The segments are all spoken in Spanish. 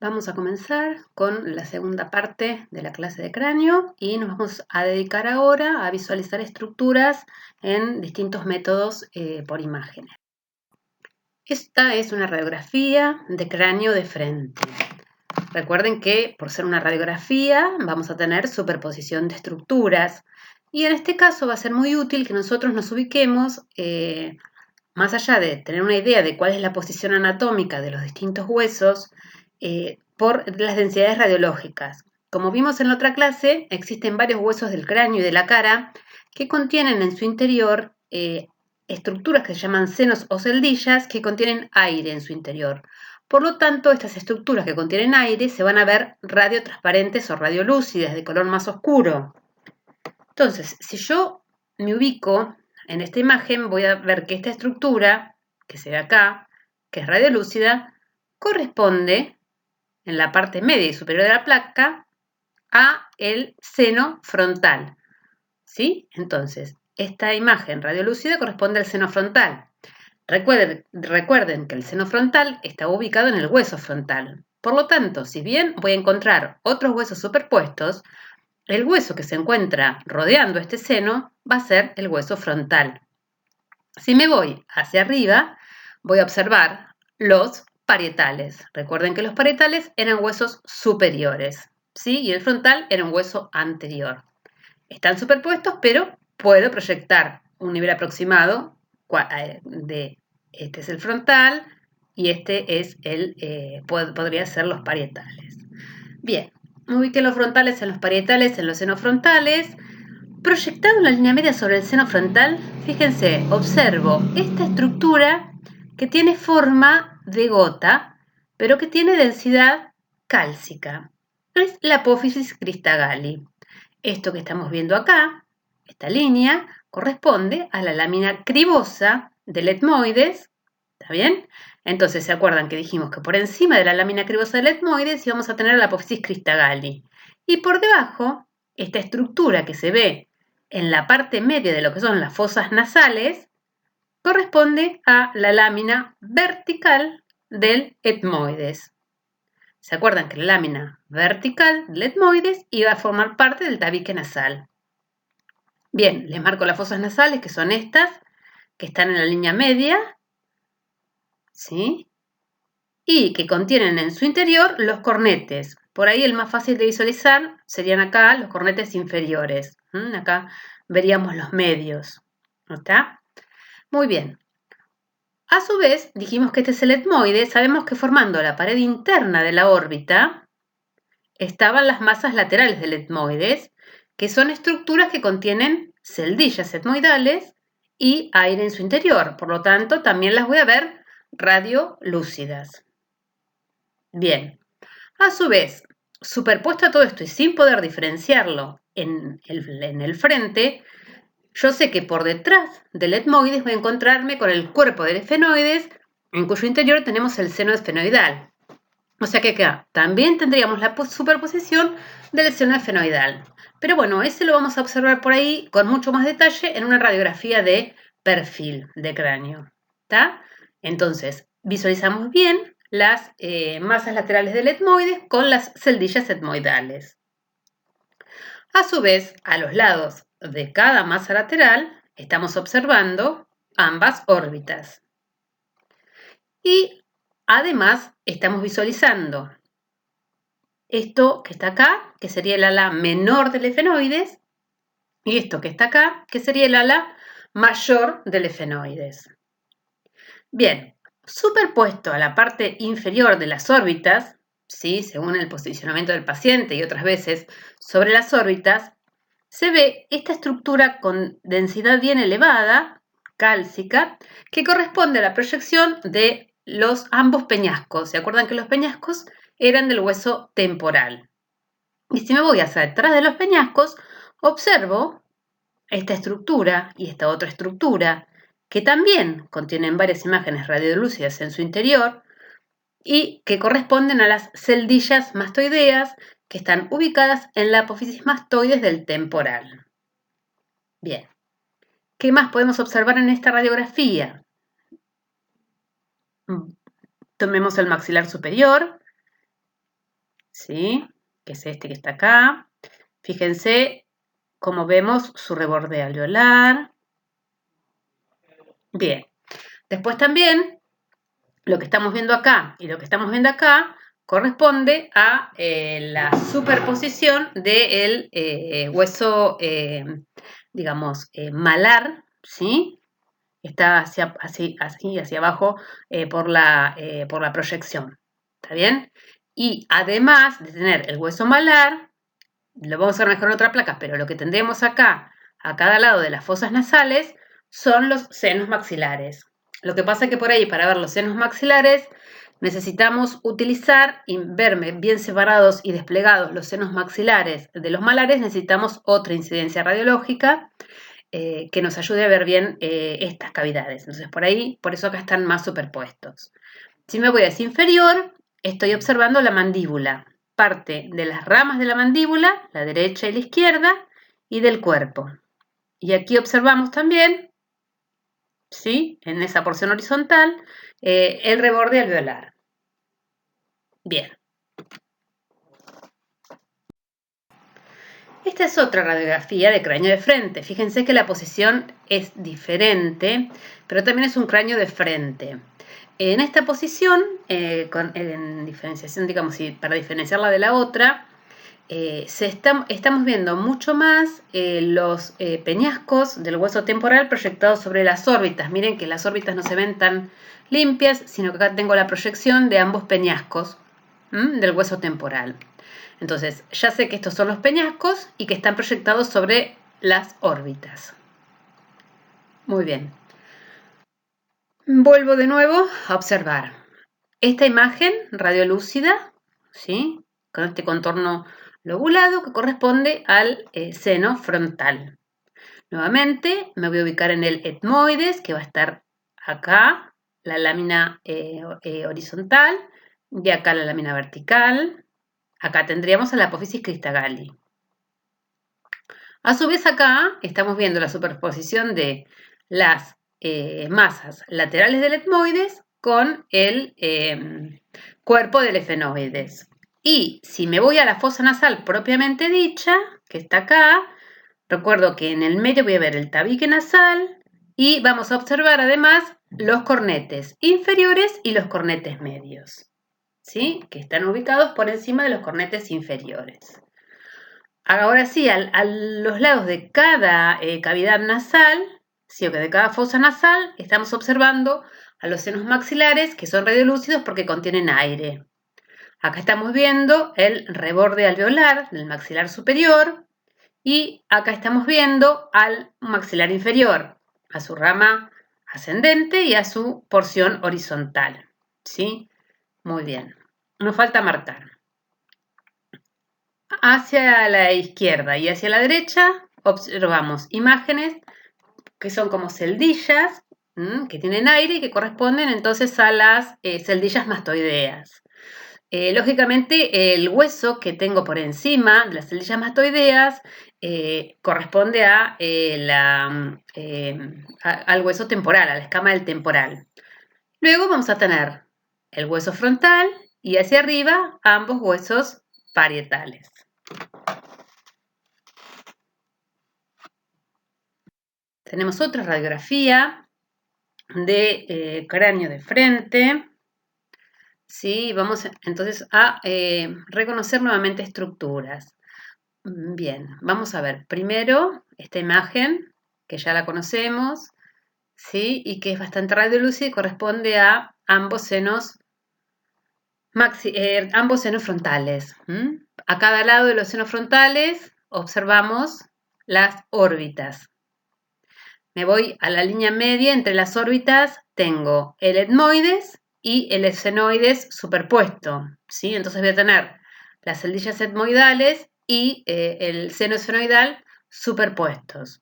Vamos a comenzar con la segunda parte de la clase de cráneo y nos vamos a dedicar ahora a visualizar estructuras en distintos métodos por imágenes. Esta es una radiografía de cráneo de frente. Recuerden que por ser una radiografía vamos a tener superposición de estructuras y en este caso va a ser muy útil que nosotros nos ubiquemos más allá de tener una idea de cuál es la posición anatómica de los distintos huesos, por las densidades radiológicas. Como vimos en la otra clase, existen varios huesos del cráneo y de la cara que contienen en su interior estructuras que se llaman senos o celdillas que contienen aire en su interior. Por lo tanto, estas estructuras que contienen aire se van a ver radiotransparentes o radiolúcidas de color más oscuro. Entonces, si yo me ubico en esta imagen, voy a ver que esta estructura, que se ve acá, que es radiolúcida, corresponde en la parte media y superior de la placa a el seno frontal. ¿Sí? Entonces, esta imagen radiolúcida corresponde al seno frontal. Recuerden que el seno frontal está ubicado en el hueso frontal. Por lo tanto, si bien voy a encontrar otros huesos superpuestos, el hueso que se encuentra rodeando este seno va a ser el hueso frontal. Si me voy hacia arriba, voy a observar los parietales. Recuerden que los parietales eran huesos superiores, ¿sí? Y el frontal era un hueso anterior. Están superpuestos, pero puedo proyectar un nivel aproximado de este es el frontal y este es podría ser los parietales. Bien, ubiqué los frontales en los parietales, en los senos frontales. Proyectado en la línea media sobre el seno frontal, fíjense, observo esta estructura que tiene forma de gota, pero que tiene densidad cálcica. Es la apófisis cristagalli. Esto que estamos viendo acá, esta línea, corresponde a la lámina cribosa del etmoides. ¿Está bien? Entonces, ¿se acuerdan que dijimos que por encima de la lámina cribosa del etmoides íbamos a tener la apófisis cristagalli? Y por debajo, esta estructura que se ve en la parte media de lo que son las fosas nasales, corresponde a la lámina vertical del etmoides. ¿Se acuerdan que la lámina vertical del etmoides iba a formar parte del tabique nasal? Bien, les marco las fosas nasales, que son estas, que están en la línea media, ¿sí? Y que contienen en su interior los cornetes. Por ahí el más fácil de visualizar serían acá los cornetes inferiores. Acá veríamos los medios. ¿No está? Muy bien. A su vez, dijimos que este es el etmoide. Sabemos que formando la pared interna de la órbita estaban las masas laterales del etmoides, que son estructuras que contienen celdillas etmoidales y aire en su interior. Por lo tanto, también las voy a ver radiolúcidas. Bien, a su vez, superpuesto a todo esto y sin poder diferenciarlo en el frente, yo sé que por detrás del etmoides voy a encontrarme con el cuerpo del esfenoides, en cuyo interior tenemos el seno esfenoidal. O sea que acá también tendríamos la superposición del seno esfenoidal. Pero bueno, ese lo vamos a observar por ahí con mucho más detalle en una radiografía de perfil de cráneo. ¿Está? Entonces, visualizamos bien las masas laterales del etmoides con las celdillas etmoidales. A su vez, a los lados de cada masa lateral estamos observando ambas órbitas. Y además estamos visualizando esto que está acá, que sería el ala menor del esfenoides, y esto que está acá, que sería el ala mayor del esfenoides. Bien, superpuesto a la parte inferior de las órbitas, ¿sí? Según el posicionamiento del paciente y otras veces sobre las órbitas, se ve esta estructura con densidad bien elevada, cálcica, que corresponde a la proyección de los ambos peñascos. ¿Se acuerdan que los peñascos eran del hueso temporal? Y si me voy hacia detrás de los peñascos, observo esta estructura y esta otra estructura, que también contienen varias imágenes radiolúcidas en su interior y que corresponden a las celdillas mastoideas que están ubicadas en la apófisis mastoides del temporal. Bien, ¿qué más podemos observar en esta radiografía? Tomemos el maxilar superior. ¿sí? Que es este que está acá. Fíjense cómo vemos su reborde alveolar. Bien. Después también, lo que estamos viendo acá y lo que estamos viendo acá corresponde a la superposición del hueso, digamos, malar, ¿sí? Está así hacia abajo por la proyección, ¿está bien? Y además de tener el hueso malar, lo vamos a ver mejor en otra placa, pero lo que tendremos acá, a cada lado de las fosas nasales, son los senos maxilares. Lo que pasa es que por ahí, para ver los senos maxilares, necesitamos utilizar y verme bien separados y desplegados los senos maxilares de los malares, necesitamos otra incidencia radiológica que nos ayude a ver bien estas cavidades. Entonces, por ahí, por eso acá están más superpuestos. Si me voy hacia inferior, estoy observando la mandíbula, parte de las ramas de la mandíbula, la derecha y la izquierda, y del cuerpo. Y aquí observamos también, ¿sí? En esa porción horizontal, el reborde alveolar. Bien. Esta es otra radiografía de cráneo de frente. Fíjense que la posición es diferente, pero también es un cráneo de frente. En esta posición, en diferenciación, digamos, para diferenciarla de la otra, estamos viendo mucho más los peñascos del hueso temporal proyectados sobre las órbitas. Miren que las órbitas no se ven tan limpias, sino que acá tengo la proyección de ambos peñascos del hueso temporal. Entonces, ya sé que estos son los peñascos y que están proyectados sobre las órbitas. Muy bien. Vuelvo de nuevo a observar esta imagen radiolúcida, ¿sí? Con este contorno lobulado que corresponde al seno frontal. Nuevamente me voy a ubicar en el etmoides, que va a estar acá, la lámina horizontal, y acá la lámina vertical. Acá tendríamos a la apófisis cristagalli. A su vez acá estamos viendo la superposición de las masas laterales del etmoides con el cuerpo del efenoides. Y si me voy a la fosa nasal propiamente dicha, que está acá, recuerdo que en el medio voy a ver el tabique nasal y vamos a observar además los cornetes inferiores y los cornetes medios, ¿sí? Que están ubicados por encima de los cornetes inferiores. Ahora sí, a los lados de cada cavidad nasal, sí, o que de cada fosa nasal, estamos observando a los senos maxilares que son radiolúcidos porque contienen aire. Acá estamos viendo el reborde alveolar del maxilar superior y acá estamos viendo al maxilar inferior, a su rama ascendente y a su porción horizontal. ¿Sí? Muy bien. Nos falta marcar. Hacia la izquierda y hacia la derecha observamos imágenes que son como celdillas que tienen aire y que corresponden entonces a las celdillas mastoideas. Lógicamente el hueso que tengo por encima de las celdillas mastoideas corresponde al hueso temporal, a la escama del temporal. Luego vamos a tener el hueso frontal y hacia arriba ambos huesos parietales. Tenemos otra radiografía de cráneo de frente. Sí, vamos entonces a reconocer nuevamente estructuras. Bien, vamos a ver primero esta imagen, que ya la conocemos, ¿sí? Y que es bastante radiolúcida y corresponde a ambos senos, ambos senos frontales. A cada lado de los senos frontales observamos las órbitas. Me voy a la línea media entre las órbitas, tengo el etmoides y el esfenoides superpuesto, ¿sí? Entonces voy a tener las celdillas etmoidales y el seno esfenoidal superpuestos.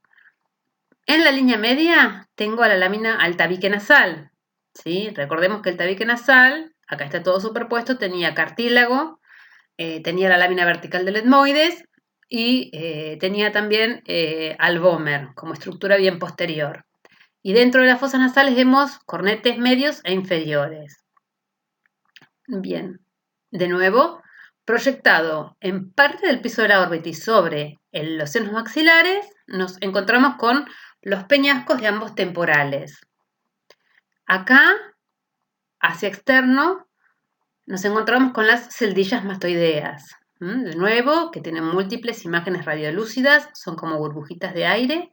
En la línea media tengo a la lámina al tabique nasal, ¿sí? Recordemos que el tabique nasal, acá está todo superpuesto, tenía cartílago, tenía la lámina vertical del etmoides y tenía también albómer como estructura bien posterior. Y dentro de las fosas nasales vemos cornetes medios e inferiores. Bien, de nuevo Proyectado en parte del piso de la órbita y sobre los senos maxilares, nos encontramos con los peñascos de ambos temporales. Acá, hacia externo, nos encontramos con las celdillas mastoideas. De nuevo, que tienen múltiples imágenes radiolúcidas, son como burbujitas de aire.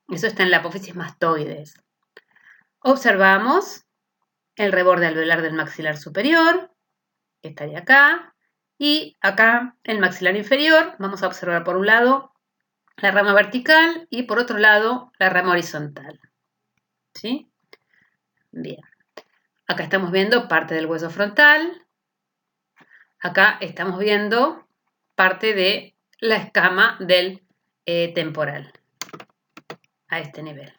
Eso está en la apófisis mastoides. Observamos el reborde alveolar del maxilar superior, que estaría acá, y acá el maxilar inferior. Vamos a observar por un lado la rama vertical y por otro lado la rama horizontal. ¿Sí? Bien. Acá estamos viendo parte del hueso frontal. Acá estamos viendo parte de la escama del temporal, a este nivel.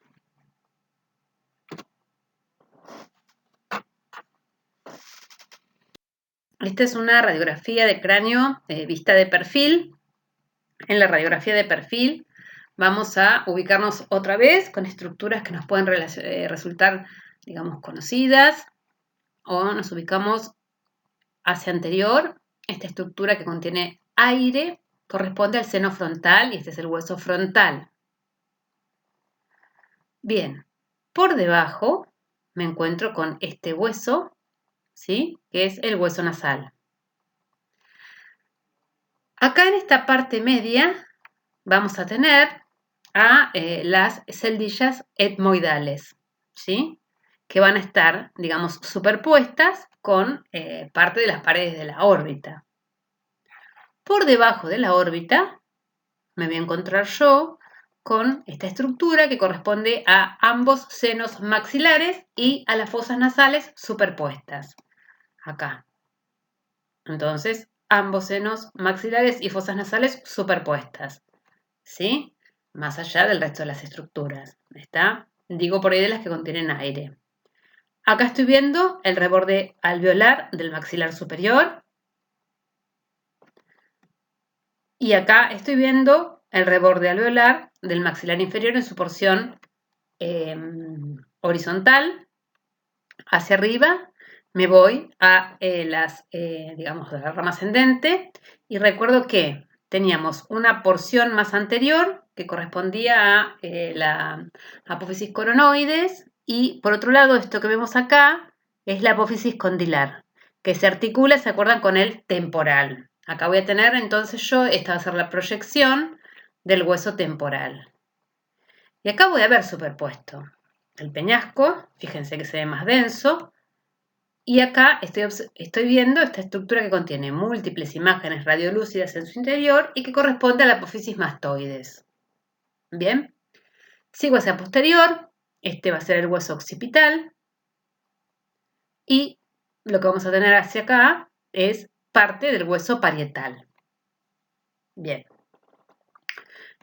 Esta es una radiografía de cráneo vista de perfil. En la radiografía de perfil vamos a ubicarnos otra vez con estructuras que nos pueden resultar, digamos, conocidas, o nos ubicamos hacia anterior. Esta estructura que contiene aire corresponde al seno frontal y este es el hueso frontal. Bien, por debajo me encuentro con este hueso, ¿sí? Que es el hueso nasal. Acá en esta parte media vamos a tener a las celdillas etmoidales, ¿sí? Que van a estar, digamos, superpuestas con parte de las paredes de la órbita. Por debajo de la órbita me voy a encontrar yo con esta estructura que corresponde a ambos senos maxilares y a las fosas nasales superpuestas. Acá. Entonces, ambos senos maxilares y fosas nasales superpuestas. ¿Sí? Más allá del resto de las estructuras. ¿Está? Digo por ahí de las que contienen aire. Acá estoy viendo el reborde alveolar del maxilar superior. Y acá estoy viendo el reborde alveolar del maxilar inferior en su porción horizontal. Hacia arriba me voy a digamos, de la rama ascendente y recuerdo que teníamos una porción más anterior que correspondía a la apófisis coronoides y por otro lado esto que vemos acá es la apófisis condilar que se articula, ¿se acuerdan?, con el temporal. Acá voy a tener entonces esta va a ser la proyección del hueso temporal. Y acá voy a ver superpuesto el peñasco, fíjense que se ve más denso, y acá estoy viendo esta estructura que contiene múltiples imágenes radiolúcidas en su interior y que corresponde a la apófisis mastoides. Bien, sigo hacia posterior, este va a ser el hueso occipital y lo que vamos a tener hacia acá es parte del hueso parietal. Bien.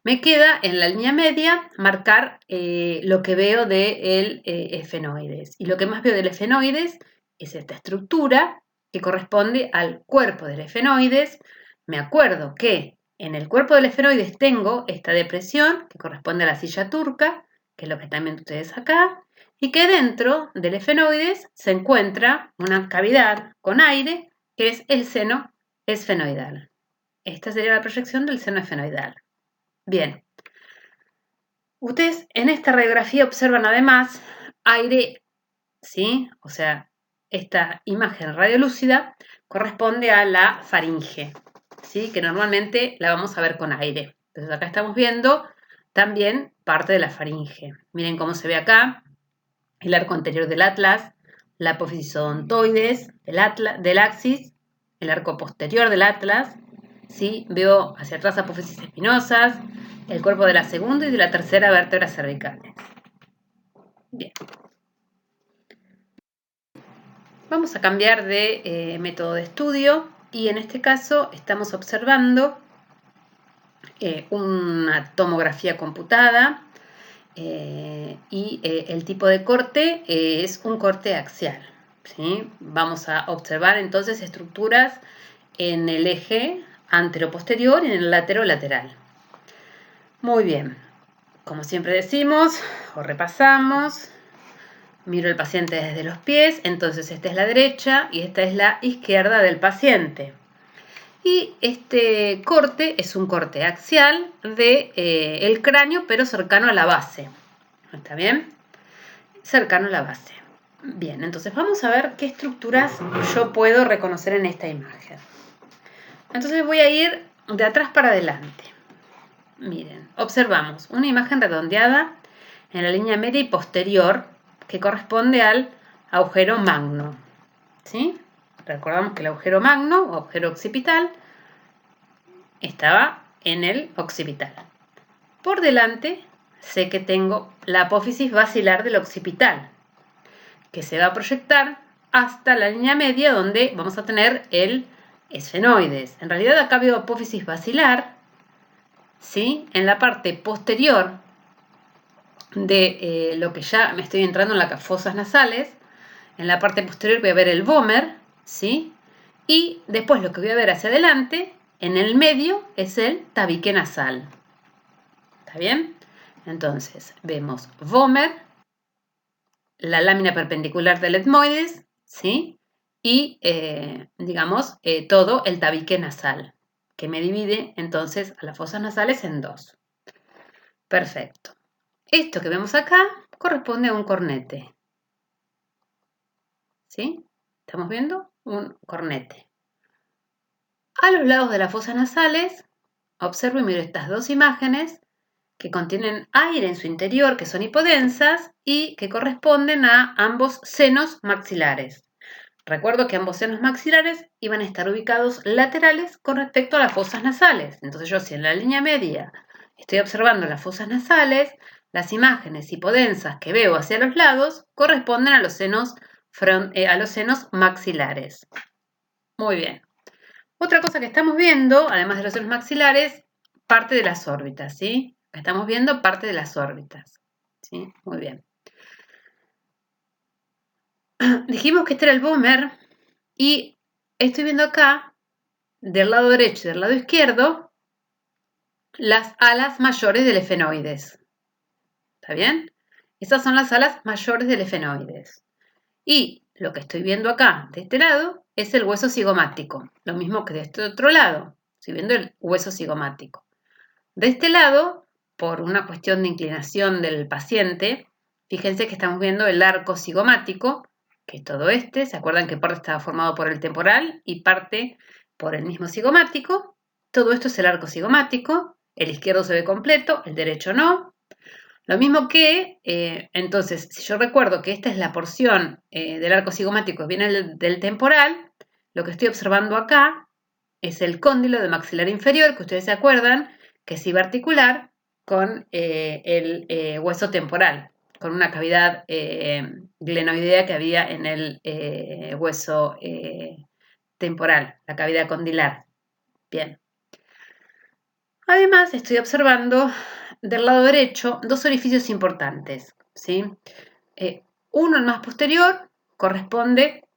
Me queda en la línea media marcar lo que veo del efenoides. Y lo que más veo del efenoides es esta estructura que corresponde al cuerpo del efenoides. Me acuerdo que en el cuerpo del efenoides tengo esta depresión que corresponde a la silla turca, que es lo que están viendo ustedes acá, y que dentro del efenoides se encuentra una cavidad con aire que es el seno esfenoidal. Esta sería la proyección del seno esfenoidal. Bien, ustedes en esta radiografía observan además aire, ¿sí? O sea, esta imagen radiolúcida corresponde a la faringe, ¿sí? Que normalmente la vamos a ver con aire. Entonces acá estamos viendo también parte de la faringe. Miren cómo se ve acá el arco anterior del atlas, la apófisis odontoides del axis, el arco posterior del atlas, ¿sí? Veo hacia atrás apófisis espinosas, el cuerpo de la segunda y de la tercera vértebra cervicales. Bien. Vamos a cambiar de método de estudio y en este caso estamos observando una tomografía computada y el tipo de corte es un corte axial. ¿Sí? Vamos a observar entonces estructuras en el eje antero-posterior y en el latero-lateral. Muy bien, como siempre decimos o repasamos, miro al paciente desde los pies, entonces esta es la derecha y esta es la izquierda del paciente. Y este corte es un corte axial de el cráneo, pero cercano a la base. ¿Está bien? Cercano a la base. Bien, entonces vamos a ver qué estructuras yo puedo reconocer en esta imagen. Entonces voy a ir de atrás para adelante. Miren, observamos una imagen redondeada en la línea media y posterior que corresponde al agujero magno. ¿Sí? Recordamos que el agujero magno o agujero occipital estaba en el occipital. Por delante sé que tengo la apófisis basilar del occipital, que se va a proyectar hasta la línea media donde vamos a tener el esfenoides. En realidad acá veo apófisis basilar, ¿sí? En la parte posterior de lo que ya me estoy entrando en las fosas nasales. En la parte posterior voy a ver el vómer, ¿sí? Y después lo que voy a ver hacia adelante, en el medio, es el tabique nasal. ¿Está bien? Entonces, vemos vómer, la lámina perpendicular del etmoides, ¿sí? Y, digamos, todo el tabique nasal, que me divide entonces a las fosas nasales en dos. Perfecto. Esto que vemos acá corresponde a un cornete. ¿Sí? ¿Estamos viendo? Un cornete. A los lados de las fosas nasales, observo y miro estas dos imágenes que contienen aire en su interior, que son hipodensas y que corresponden a ambos senos maxilares. Recuerdo que ambos senos maxilares iban a estar ubicados laterales con respecto a las fosas nasales. Entonces yo, si en la línea media estoy observando las fosas nasales, las imágenes hipodensas que veo hacia los lados corresponden a los senos maxilares. Muy bien. Otra cosa que estamos viendo, además de los senos maxilares, parte de las órbitas, ¿sí? Estamos viendo parte de las órbitas, ¿sí? Muy bien. Dijimos que este era el vómer y estoy viendo acá, del lado derecho y del lado izquierdo, las alas mayores del efenoides. ¿Está bien? Esas son las alas mayores del efenoides. Y lo que estoy viendo acá, de este lado, es el hueso cigomático. Lo mismo que de este otro lado. Estoy viendo el hueso cigomático. De este lado, por una cuestión de inclinación del paciente, fíjense que estamos viendo el arco cigomático, que es todo este. ¿Se acuerdan que parte estaba formado por el temporal y parte por el mismo cigomático? Todo esto es el arco cigomático. El izquierdo se ve completo, el derecho no. Lo mismo que, entonces, si yo recuerdo que esta es la porción del arco cigomático que viene del temporal, lo que estoy observando acá es el cóndilo de maxilar inferior, que ustedes se acuerdan, que es ibarticular con el hueso temporal, con una cavidad glenoidea que había en el hueso temporal, la cavidad condilar. Bien. Además, estoy observando del lado derecho dos orificios importantes, ¿sí? Uno, el más posterior, corresponde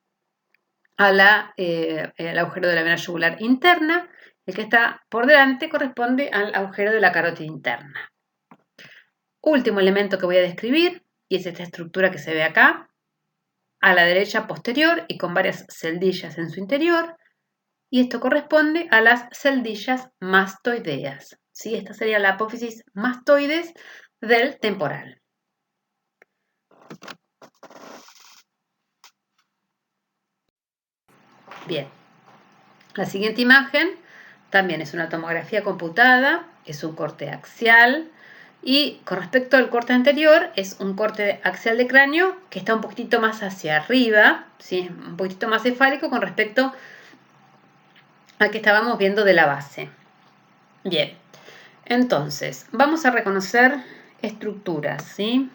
al agujero de la vena yugular interna. El que está por delante corresponde al agujero de la carótida interna. Último elemento que voy a describir, y es esta estructura que se ve acá, a la derecha posterior y con varias celdillas en su interior, y esto corresponde a las celdillas mastoideas. ¿Sí? Esta sería la apófisis mastoides del temporal. Bien, la siguiente imagen también es una tomografía computada, es un corte axial y con respecto al corte anterior es un corte axial de cráneo que está un poquitito más hacia arriba, ¿sí? Un poquitito más cefálico con respecto al que estábamos viendo de la base. Bien, entonces vamos a reconocer estructuras, ¿sí?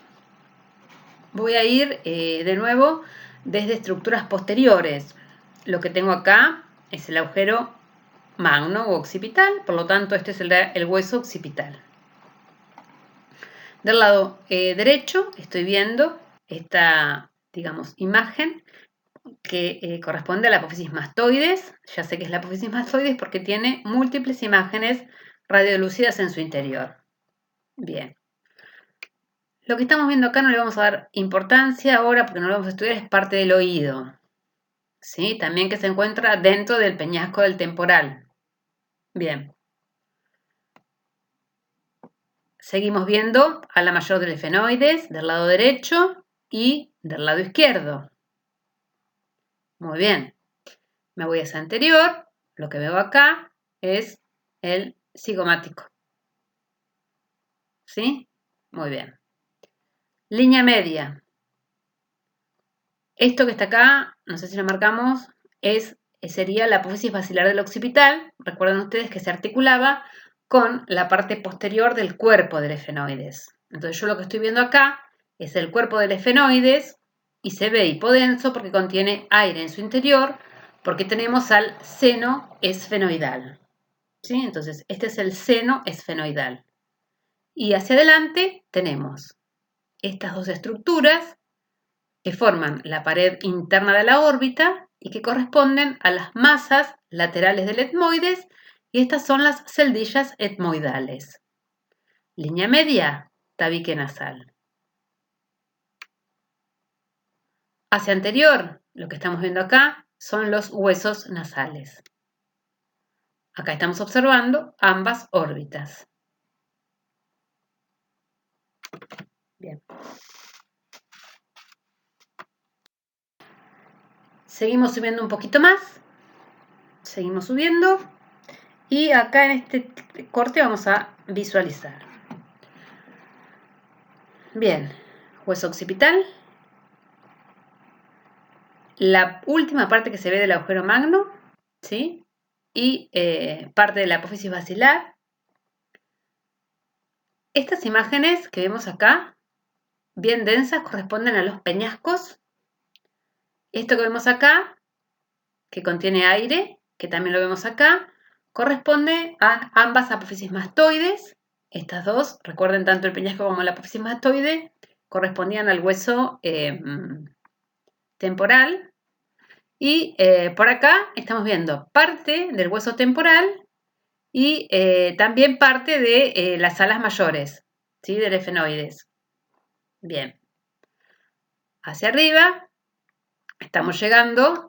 Voy a ir de nuevo desde estructuras posteriores. Lo que tengo acá es el agujero magno o occipital, por lo tanto este es el hueso occipital. Del lado derecho estoy viendo esta, digamos, imagen que corresponde a la apófisis mastoides. Ya sé que es la apófisis mastoides porque tiene múltiples imágenes radiolúcidas en su interior. Bien. Lo que estamos viendo acá no le vamos a dar importancia ahora porque no lo vamos a estudiar, es parte del oído. ¿Sí? También que se encuentra dentro del peñasco del temporal. Bien. Seguimos viendo ala mayor del efenoides del lado derecho y del lado izquierdo. Muy bien. Me voy hacia anterior. Lo que veo acá es el cigomático. ¿Sí? Muy bien. Línea media. Esto que está acá, no sé si lo marcamos, sería la apófisis basilar del occipital. Recuerden ustedes que se articulaba con la parte posterior del cuerpo del efenoides. Entonces yo lo que estoy viendo acá es el cuerpo del efenoides y se ve hipodenso porque contiene aire en su interior, porque tenemos al seno esfenoidal. ¿Sí? Entonces este es el seno esfenoidal. Y hacia adelante tenemos estas dos estructuras que forman la pared interna de la órbita y que corresponden a las masas laterales del etmoides, y estas son las celdillas etmoidales. Línea media, tabique nasal. Hacia anterior, lo que estamos viendo acá son los huesos nasales. Acá estamos observando ambas órbitas. Bien. Seguimos subiendo un poquito más. Seguimos subiendo. Y acá en este corte vamos a visualizar. Bien, hueso occipital. La última parte que se ve del agujero magno, ¿sí? Y parte de la apófisis basilar. Estas imágenes que vemos acá, bien densas, corresponden a los peñascos. Esto que vemos acá, que contiene aire, que también lo vemos acá, corresponde a ambas apófisis mastoides. Estas dos, recuerden, tanto el peñasco como la apófisis mastoide, correspondían al hueso temporal. Y por acá estamos viendo parte del hueso temporal y también parte de las alas mayores, ¿sí? Del efenoides. Bien. Hacia arriba estamos llegando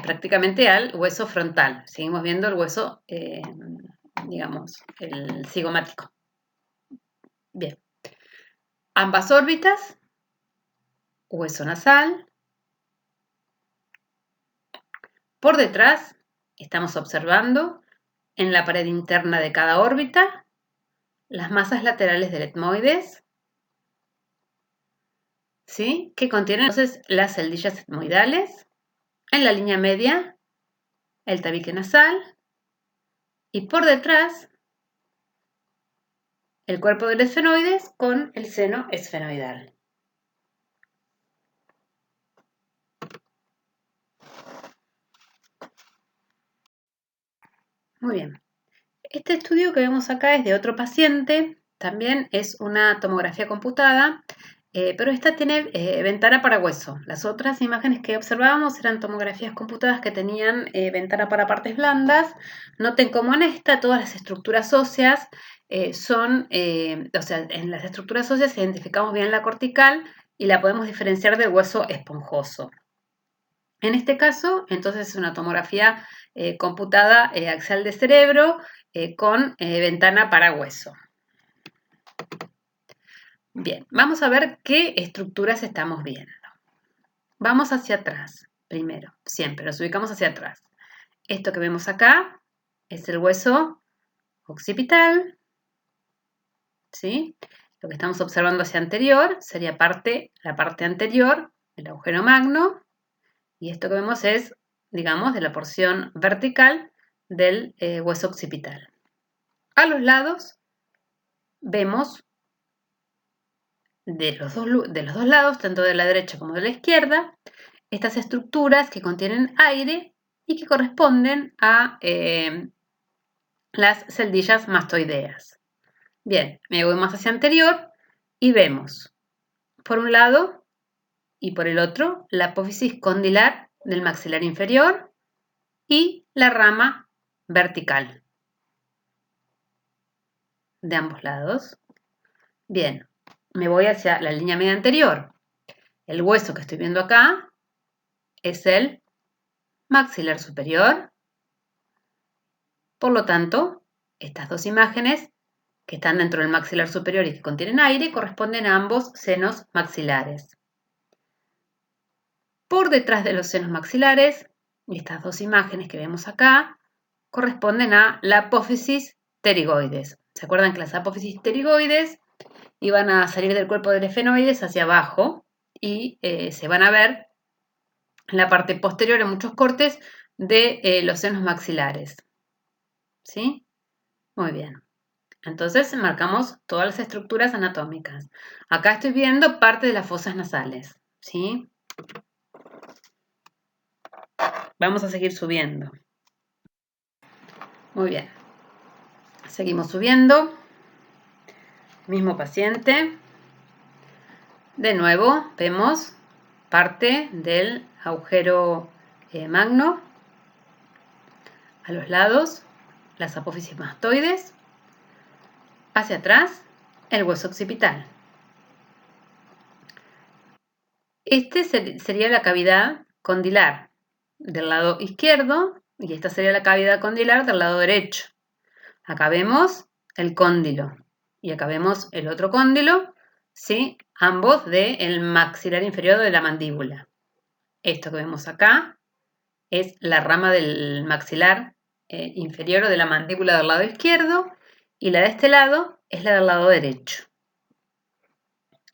prácticamente al hueso frontal. Seguimos viendo el hueso, digamos, el cigomático. Bien. Ambas órbitas, hueso nasal. Por detrás estamos observando en la pared interna de cada órbita las masas laterales del etmoides, ¿sí? Que contienen entonces las celdillas etmoidales. En la línea media, el tabique nasal. Y por detrás, el cuerpo del esfenoides con el seno esfenoidal. Muy bien. Este estudio que vemos acá es de otro paciente. También es una tomografía computada, pero esta tiene ventana para hueso. Las otras imágenes que observábamos eran tomografías computadas que tenían ventana para partes blandas. Noten cómo en esta todas las estructuras óseas o sea, en las estructuras óseas identificamos bien la cortical y la podemos diferenciar del hueso esponjoso. En este caso, entonces, es una tomografía computada axial de cerebro con ventana para hueso. Bien, vamos a ver qué estructuras estamos viendo. Vamos hacia atrás, primero, siempre, nos ubicamos hacia atrás. Esto que vemos acá es el hueso occipital, ¿sí? Lo que estamos observando hacia anterior sería la parte anterior del agujero magno, y esto que vemos es, digamos, de la porción vertical del hueso occipital. A los lados vemos de los dos lados, tanto de la derecha como de la izquierda, estas estructuras que contienen aire y que corresponden a las celdillas mastoideas. Bien, me voy más hacia anterior y vemos, por un lado y por el otro, la apófisis condilar del maxilar inferior y la rama vertical de ambos lados. Bien, me voy hacia la línea media anterior. El hueso que estoy viendo acá es el maxilar superior. Por lo tanto, estas dos imágenes que están dentro del maxilar superior y que contienen aire corresponden a ambos senos maxilares. Por detrás de los senos maxilares, estas dos imágenes que vemos acá corresponden a la apófisis pterigoides. ¿Se acuerdan que las apófisis pterigoides iban a salir del cuerpo del efenoides hacia abajo y se van a ver en la parte posterior en muchos cortes de los senos maxilares? ¿Sí? Muy bien. Entonces marcamos todas las estructuras anatómicas. Acá estoy viendo parte de las fosas nasales. ¿Sí? Vamos a seguir subiendo. Muy bien. Seguimos subiendo. Mismo paciente. De nuevo vemos parte del agujero magno. A los lados, las apófisis mastoides. Hacia atrás, el hueso occipital. Este sería la cavidad condilar del lado izquierdo y esta sería la cavidad condilar del lado derecho. Acá vemos el cóndilo y acá vemos el otro cóndilo, ¿sí? Ambos del maxilar inferior de la mandíbula. Esto que vemos acá es la rama del maxilar inferior o de la mandíbula del lado izquierdo y la de este lado es la del lado derecho.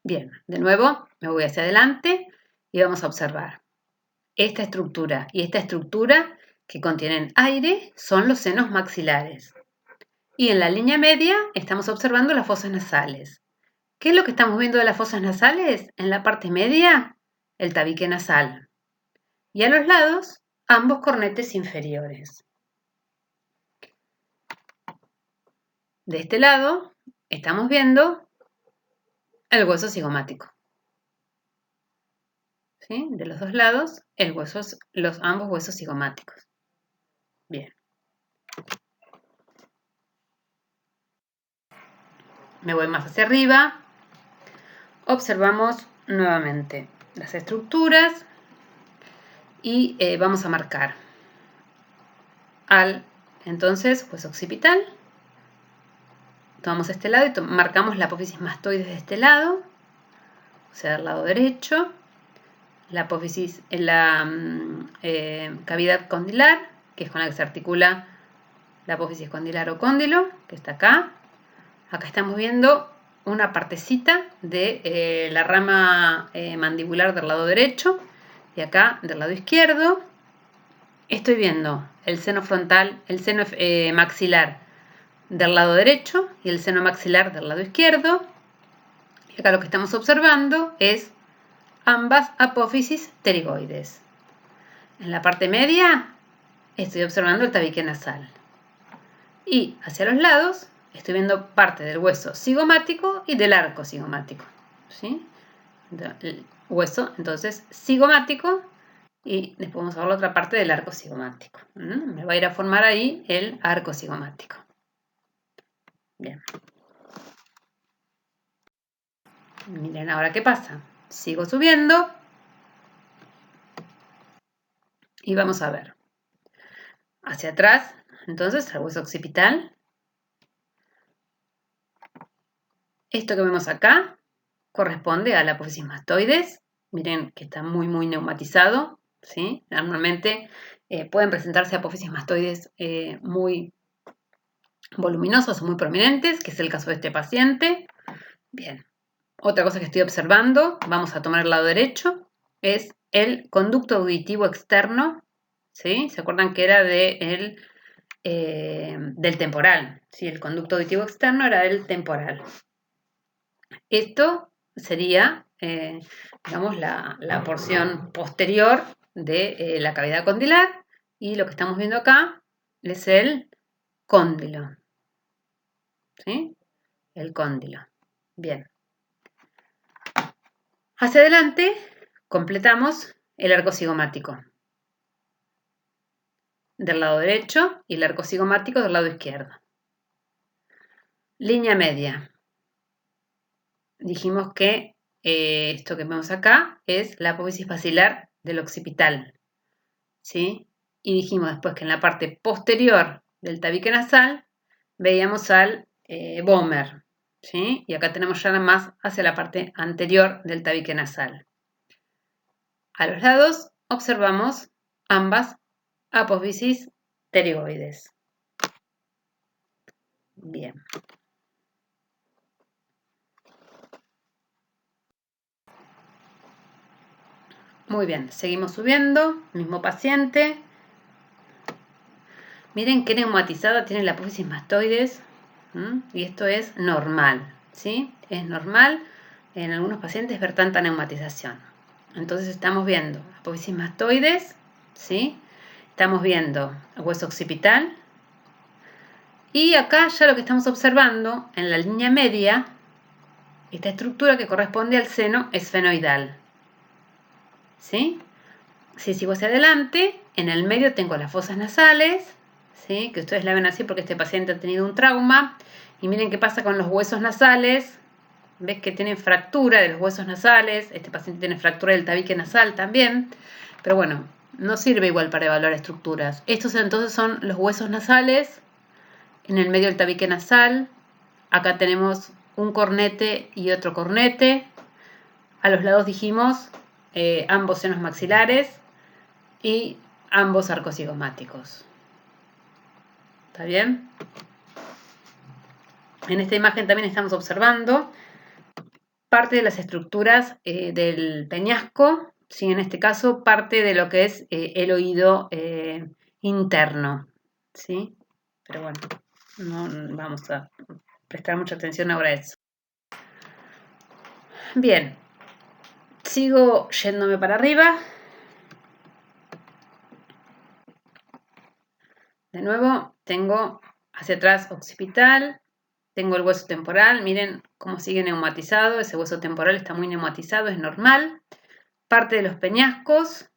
Bien, de nuevo me voy hacia adelante y vamos a observar. Esta estructura y esta estructura que contienen aire son los senos maxilares. Y en la línea media estamos observando las fosas nasales. ¿Qué es lo que estamos viendo de las fosas nasales? En la parte media, el tabique nasal. Y a los lados, ambos cornetes inferiores. De este lado, estamos viendo el hueso cigomático. ¿Sí? De los dos lados, ambos huesos cigomáticos. Bien. Me voy más hacia arriba. Observamos nuevamente las estructuras y vamos a marcar entonces hueso occipital. Tomamos este lado y marcamos la apófisis mastoides de este lado, o sea, del lado derecho, la apófisis en la cavidad condilar, que es con la que se articula la apófisis condilar o cóndilo, que está acá. Acá estamos viendo una partecita de la rama mandibular del lado derecho y acá del lado izquierdo estoy viendo el seno frontal, el seno maxilar del lado derecho y el seno maxilar del lado izquierdo. Y acá lo que estamos observando es ambas apófisis pterigoides. En la parte media estoy observando el tabique nasal. Y hacia los lados estoy viendo parte del hueso cigomático y del arco cigomático. ¿Sí? El hueso, entonces, cigomático y después vamos a ver la otra parte del arco cigomático. Me va a ir a formar ahí el arco cigomático. Bien. Miren ahora qué pasa. Sigo subiendo y vamos a ver. Hacia atrás, entonces, el hueso occipital. Esto que vemos acá corresponde a la apófisis mastoides. Miren que está muy, muy neumatizado. ¿Sí? Normalmente pueden presentarse apófisis mastoides muy voluminosos o muy prominentes, que es el caso de este paciente. Bien. Otra cosa que estoy observando, vamos a tomar el lado derecho, es el conducto auditivo externo. ¿Sí? ¿Se acuerdan que era del temporal? ¿Sí? El conducto auditivo externo era del temporal. Esto sería, digamos, la porción posterior de la cavidad condilar y lo que estamos viendo acá es el cóndilo. ¿Sí? El cóndilo. Bien. Hacia adelante completamos el arco cigomático del lado derecho y el arco cigomático del lado izquierdo. Línea media. Dijimos que esto que vemos acá es la apófisis basilar del occipital. ¿Sí? Y dijimos después que en la parte posterior del tabique nasal veíamos al vómer, ¿sí? Y acá tenemos ya más hacia la parte anterior del tabique nasal. A los lados observamos ambas apófisis pterigoides. Bien. Muy bien, seguimos subiendo, mismo paciente. Miren qué neumatizada tiene la apófisis mastoides. Y esto es normal, ¿sí? Es normal en algunos pacientes ver tanta neumatización. Entonces estamos viendo apófisis mastoides, ¿sí? Estamos viendo hueso occipital. Y acá ya lo que estamos observando en la línea media, esta estructura que corresponde al seno esfenoidal, ¿sí? Si sigo hacia adelante, en el medio tengo las fosas nasales, ¿sí? Que ustedes la ven así porque este paciente ha tenido un trauma. Y miren qué pasa con los huesos nasales. ¿Ves que tienen fractura de los huesos nasales? Este paciente tiene fractura del tabique nasal también. Pero bueno, no sirve igual para evaluar estructuras. Estos entonces son los huesos nasales. En el medio del tabique nasal. Acá tenemos un cornete y otro cornete. A los lados dijimos ambos senos maxilares y ambos arcos cigomáticos. ¿Está bien? En esta imagen también estamos observando parte de las estructuras del peñasco, ¿sí? En este caso parte de lo que es el oído interno, ¿sí? Pero bueno, no vamos a prestar mucha atención ahora a eso. Bien, sigo yéndome para arriba. De nuevo, tengo hacia atrás occipital, tengo el hueso temporal, miren cómo sigue neumatizado, ese hueso temporal está muy neumatizado, es normal. Parte de los peñascos,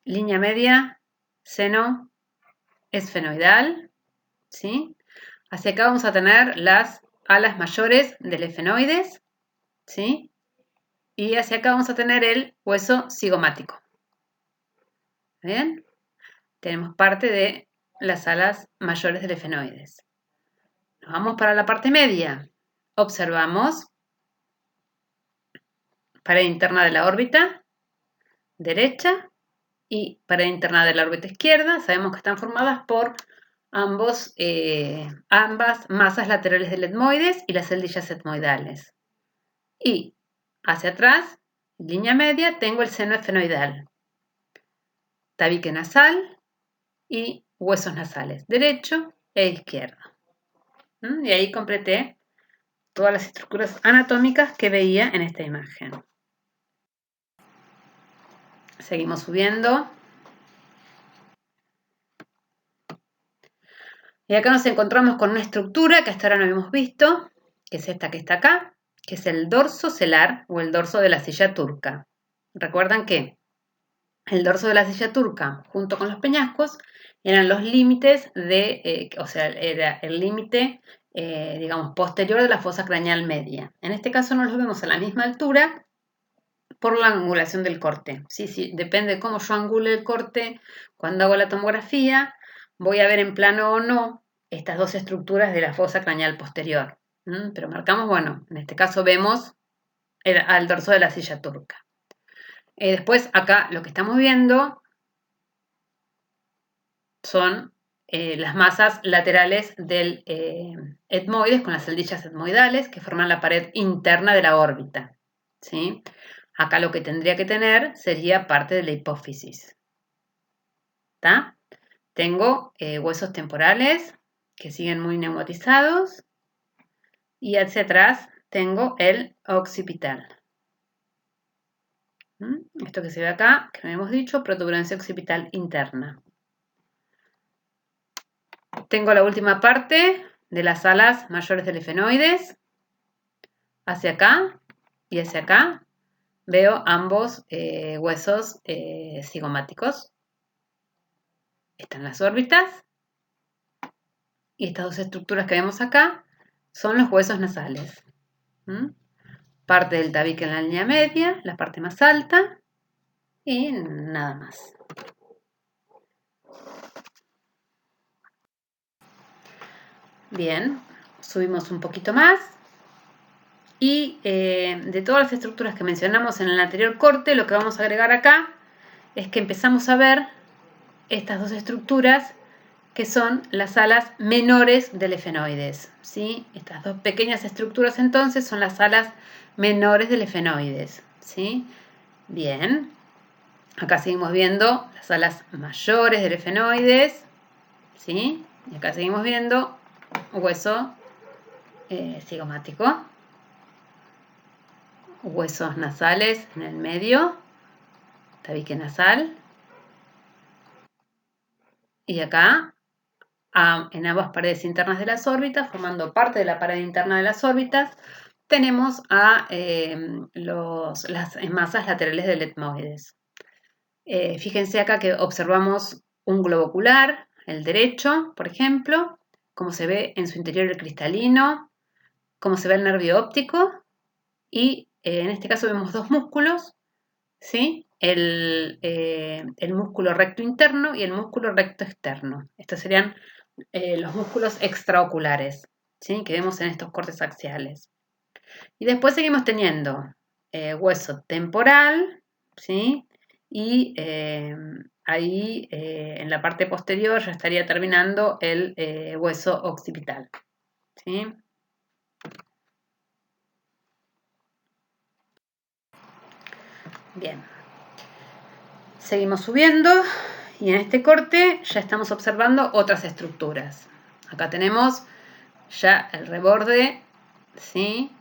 línea media, seno esfenoidal, ¿sí? Hacia acá vamos a tener las alas mayores del efenoides, ¿sí? Y hacia acá vamos a tener el hueso cigomático. ¿Bien? Tenemos parte de las alas mayores del efenoides. Nos vamos para la parte media. Observamos pared interna de la órbita derecha y pared interna de la órbita izquierda. Sabemos que están formadas por ambas masas laterales del etmoides y las celdillas etmoidales. Y hacia atrás, línea media, tengo el seno esfenoidal, tabique nasal y huesos nasales, derecho e izquierdo. Y ahí completé todas las estructuras anatómicas que veía en esta imagen. Seguimos subiendo. Y acá nos encontramos con una estructura que hasta ahora no habíamos visto, que es esta que está acá, que es el dorso celar o el dorso de la silla turca. Recuerdan que el dorso de la silla turca, junto con los peñascos, eran los límites era el límite, digamos, posterior de la fosa craneal media. En este caso no los vemos a la misma altura por la angulación del corte. Sí, depende de cómo yo angule el corte cuando hago la tomografía, voy a ver en plano o no estas dos estructuras de la fosa craneal posterior. Pero marcamos, bueno, en este caso vemos al dorso de la silla turca. Después acá lo que estamos viendo son las masas laterales del etmoides con las celdillas etmoidales que forman la pared interna de la órbita, ¿sí? Acá lo que tendría que tener sería parte de la hipófisis. ¿Está? Tengo huesos temporales que siguen muy neumatizados y hacia atrás tengo el occipital. Esto que se ve acá, que no hemos dicho, protuberancia occipital interna. Tengo la última parte de las alas mayores del efenoides. Hacia acá y hacia acá veo ambos huesos cigomáticos. Están las órbitas. Y estas dos estructuras que vemos acá son los huesos nasales. Parte del tabique en la línea media, la parte más alta y nada más. Bien, subimos un poquito más. Y de todas las estructuras que mencionamos en el anterior corte, lo que vamos a agregar acá es que empezamos a ver estas dos estructuras que son las alas menores del efenoides, ¿sí? Estas dos pequeñas estructuras entonces son las alas menores del efenoides, ¿sí? Bien, acá seguimos viendo las alas mayores del efenoides, ¿sí? Y acá seguimos viendo hueso cigomático, huesos nasales en el medio, tabique nasal, y acá en ambas paredes internas de las órbitas, formando parte de la pared interna de las órbitas, tenemos a las masas laterales del etmoides. Fíjense acá que observamos un globo ocular, el derecho, por ejemplo, como se ve en su interior el cristalino, cómo se ve el nervio óptico, y en este caso vemos dos músculos, ¿sí? El músculo recto interno y el músculo recto externo. Estos serían los músculos extraoculares, ¿sí? Que vemos en estos cortes axiales. Y después seguimos teniendo hueso temporal, ¿sí? Y ahí en la parte posterior ya estaría terminando el hueso occipital, ¿sí? Bien, seguimos subiendo y en este corte ya estamos observando otras estructuras. Acá tenemos ya el reborde, ¿sí?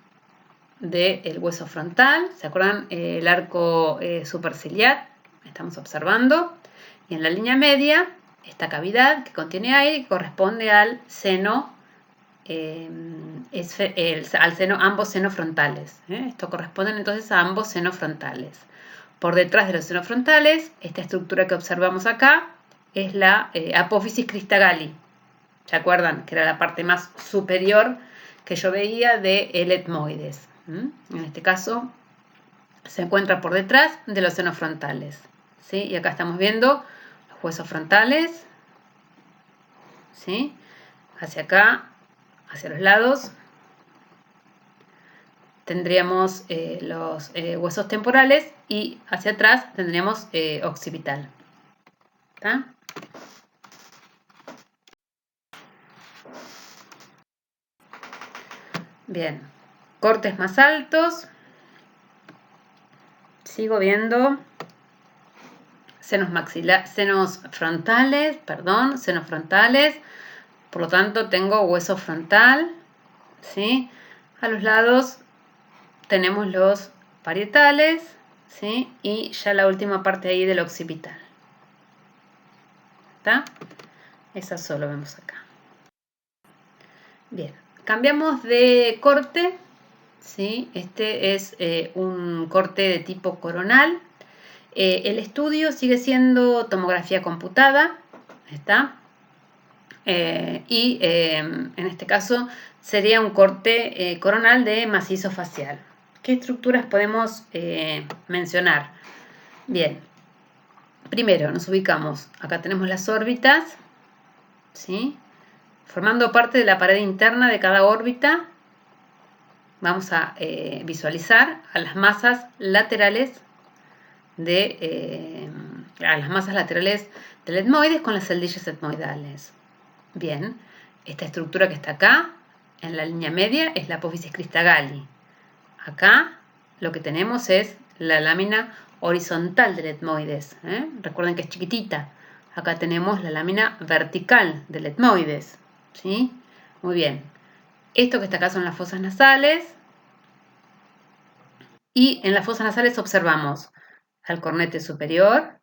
Del hueso frontal, ¿se acuerdan? El arco superciliar, estamos observando, y en la línea media, esta cavidad que contiene aire corresponde al seno, al seno, ambos senos frontales. Esto corresponde entonces a ambos senos frontales. Por detrás de los senos frontales, esta estructura que observamos acá es la apófisis cristagalli. ¿Se acuerdan? Que era la parte más superior que yo veía del etmoides. En este caso se encuentra por detrás de los senos frontales, ¿sí? Y acá estamos viendo los huesos frontales, ¿sí? Hacia acá, hacia los lados, tendríamos los huesos temporales y hacia atrás tendríamos occipital. ¿Está? Bien, cortes más altos. Sigo viendo senos frontales, por lo tanto tengo hueso frontal, ¿sí? A los lados tenemos los parietales, ¿sí? Y ya la última parte ahí del occipital. ¿Está? Eso solo vemos acá. Bien, cambiamos de corte, ¿sí? Este es un corte de tipo coronal. El estudio sigue siendo tomografía computada, ¿está? Y en este caso sería un corte coronal de macizo facial. ¿Qué estructuras podemos mencionar? Bien, primero nos ubicamos, acá tenemos las órbitas, ¿sí? Formando parte de la pared interna de cada órbita, vamos a visualizar a las masas laterales del etmoides con las celdillas etmoidales. Bien, esta estructura que está acá, en la línea media, es la apófisis cristagalli. Acá lo que tenemos es la lámina horizontal del etmoides. Recuerden que es chiquitita. Acá tenemos la lámina vertical del etmoides, ¿sí? Muy bien. Esto que está acá son las fosas nasales. Y en las fosas nasales observamos al cornete superior,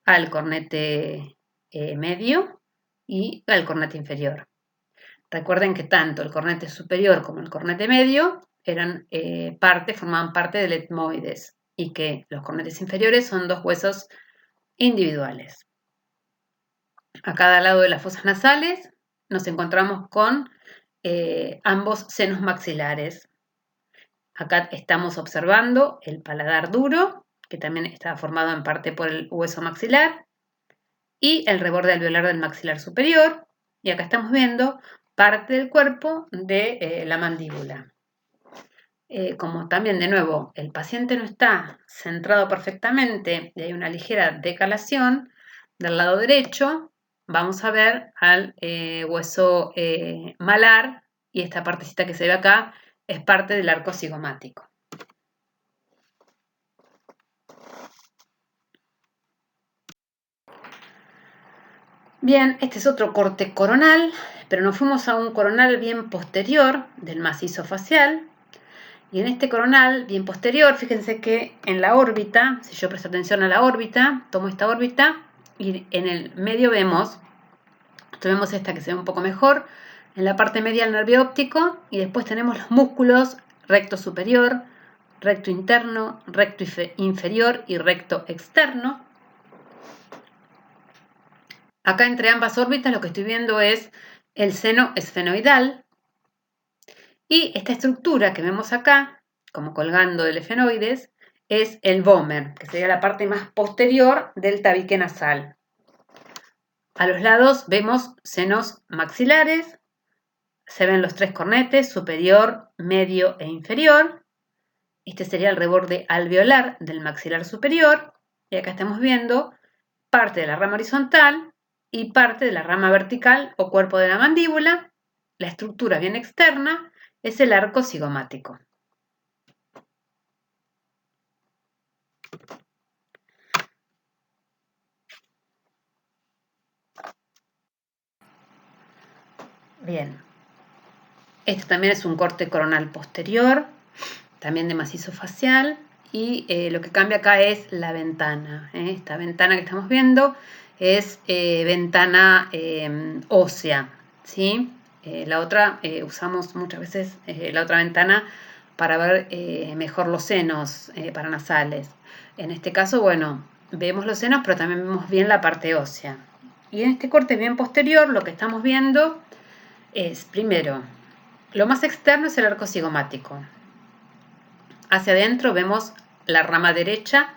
al cornete medio y al cornete inferior. Recuerden que tanto el cornete superior como el cornete medio formaban parte del etmoides y que los cornetes inferiores son dos huesos individuales. A cada lado de las fosas nasales nos encontramos con ambos senos maxilares. Acá estamos observando el paladar duro, que también está formado en parte por el hueso maxilar, y el reborde alveolar del maxilar superior. Y acá estamos viendo parte del cuerpo de la mandíbula. Como también, de nuevo, el paciente no está centrado perfectamente y hay una ligera decalación del lado derecho, vamos a ver al hueso malar, y esta partecita que se ve acá es parte del arco cigomático. Bien, este es otro corte coronal, pero nos fuimos a un coronal bien posterior del macizo facial. Y en este coronal bien posterior, fíjense que en la órbita, si yo presto atención a la órbita, tomo esta órbita y en el medio vemos esta que se ve un poco mejor, en la parte media el nervio óptico, y después tenemos los músculos recto superior, recto interno, recto inferior y recto externo. Acá entre ambas órbitas lo que estoy viendo es el seno esfenoidal, y esta estructura que vemos acá, como colgando del efenoides, es el vómer, que sería la parte más posterior del tabique nasal. A los lados vemos senos maxilares, se ven los tres cornetes, superior, medio e inferior. Este sería el reborde alveolar del maxilar superior, y acá estamos viendo parte de la rama horizontal y parte de la rama vertical o cuerpo de la mandíbula. La estructura bien externa es el arco cigomático. Bien, este también es un corte coronal posterior, también de macizo facial, y lo que cambia acá es la ventana. Esta ventana que estamos viendo es ventana ósea, ¿sí? La otra, usamos muchas veces la otra ventana para ver mejor los senos paranasales. En este caso, bueno, vemos los senos, pero también vemos bien la parte ósea. Y en este corte bien posterior, lo que estamos viendo es, primero, lo más externo es el arco cigomático. Hacia adentro vemos la rama derecha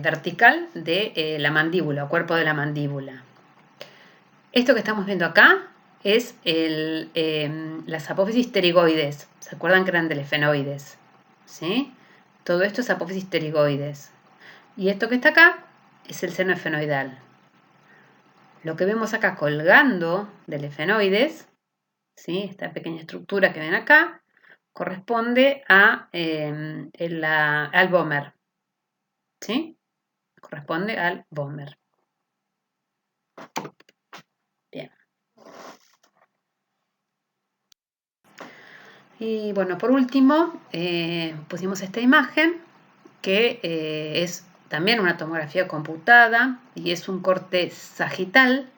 vertical de la mandíbula, o cuerpo de la mandíbula. Esto que estamos viendo acá es las apófisis pterigoides. ¿Se acuerdan que eran del efenoides? ¿Sí? Todo esto es apófisis pterigoides. Y esto que está acá es el seno efenoidal. Lo que vemos acá colgando del efenoides, ¿sí? Esta pequeña estructura que ven acá, corresponde al vómer, ¿sí? Corresponde al vómer. Bien. Y bueno, por último, pusimos esta imagen que es también una tomografía computada y es un corte sagital.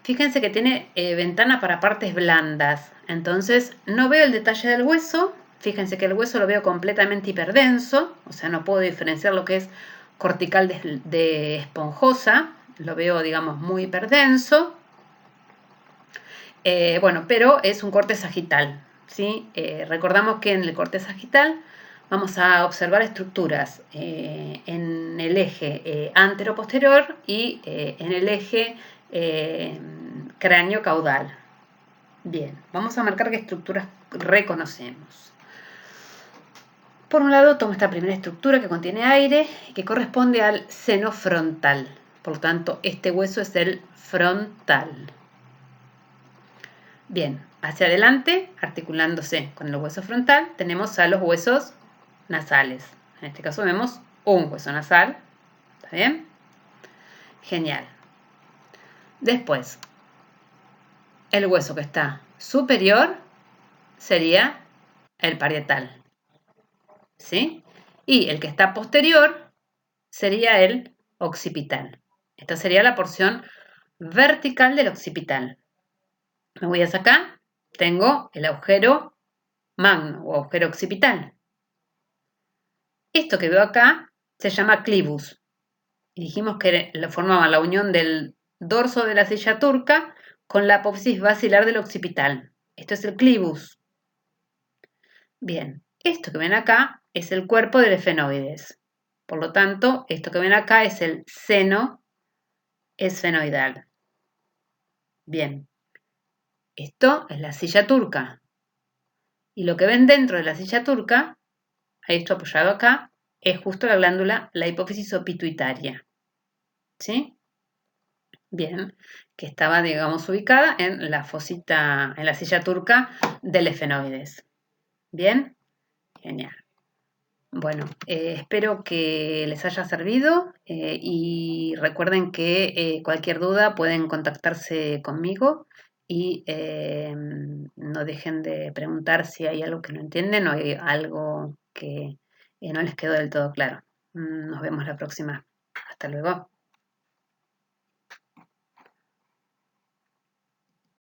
Fíjense que tiene ventana para partes blandas, entonces no veo el detalle del hueso. Fíjense que el hueso lo veo completamente hiperdenso, o sea, no puedo diferenciar lo que es cortical de esponjosa, lo veo, digamos, muy hiperdenso. Bueno, pero es un corte sagital, ¿sí? Recordamos que en el corte sagital vamos a observar estructuras en el eje antero-posterior y en el eje cráneo-caudal. Bien, vamos a marcar qué estructuras reconocemos. Por un lado, tomo esta primera estructura que contiene aire y que corresponde al seno frontal. Por lo tanto, este hueso es el frontal. Bien, hacia adelante, articulándose con el hueso frontal, tenemos a los huesos nasales. En este caso vemos un hueso nasal. ¿Está bien? Genial. Después, el hueso que está superior sería el parietal, ¿sí? Y el que está posterior sería el occipital. Esta sería la porción vertical del occipital. Me voy hacia acá, tengo el agujero magno o agujero occipital. Esto que veo acá se llama clivus. Y dijimos que lo formaban la unión del dorso de la silla turca con la apófisis basilar del occipital. Esto es el clivus. Bien, esto que ven acá es el cuerpo del efenoides. Por lo tanto, esto que ven acá es el seno esfenoidal. Bien. Esto es la silla turca. Y lo que ven dentro de la silla turca, esto apoyado acá, es justo la glándula, la hipófisis o pituitaria. ¿Sí? Bien, que estaba, digamos, ubicada en la fosita, en la silla turca del efenoides. Bien, genial. Bueno, espero que les haya servido y recuerden que cualquier duda pueden contactarse conmigo y no dejen de preguntar si hay algo que no entienden o hay algo que no les quedó del todo claro. Nos vemos la próxima. Hasta luego.